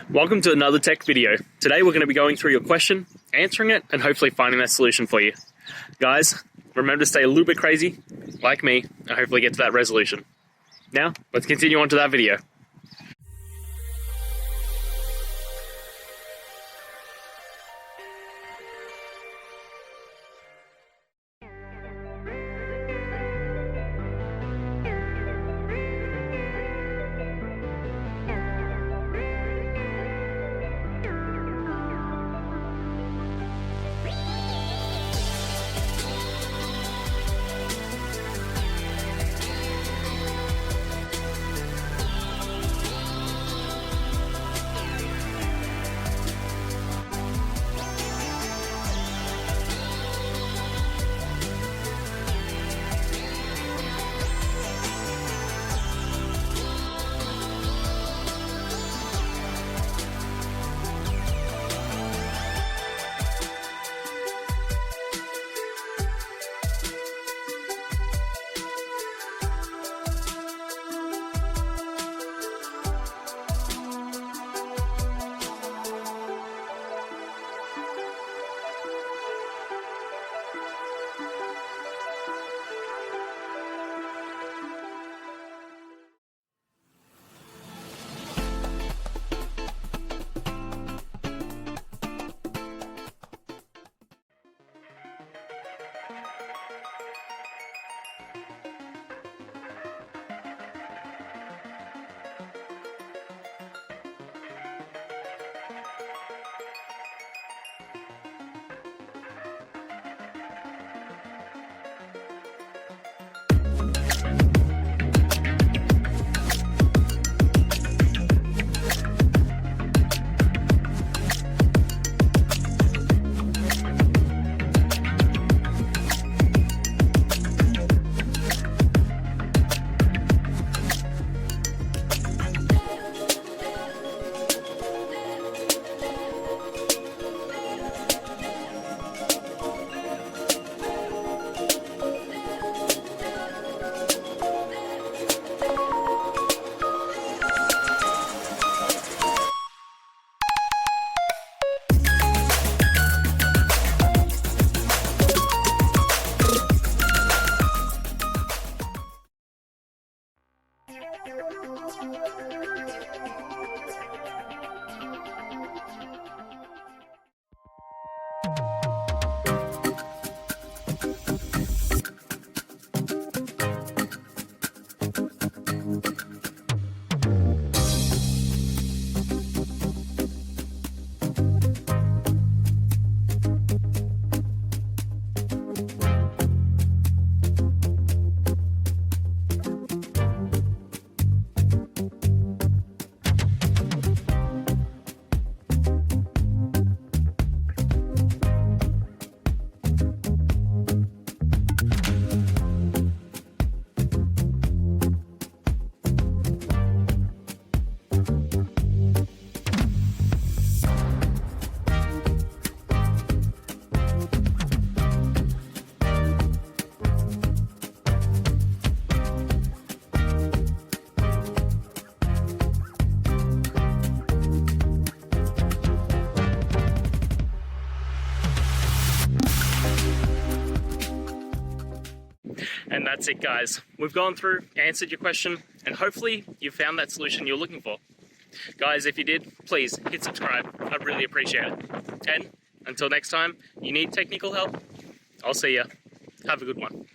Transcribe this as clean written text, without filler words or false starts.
Welcome to another tech video. Today we're going to be going through your question, answering it, and hopefully finding that solution for you. Guys, remember to stay a little bit crazy, like me, and hopefully get to that resolution. Now, let's continue on to that video. And that's it, guys. We've gone through, answered your question, and hopefully you found that solution you're looking for. Guys, if you did, please hit subscribe. I'd really appreciate it. And until next time, you need technical help, I'll see ya. Have a good one.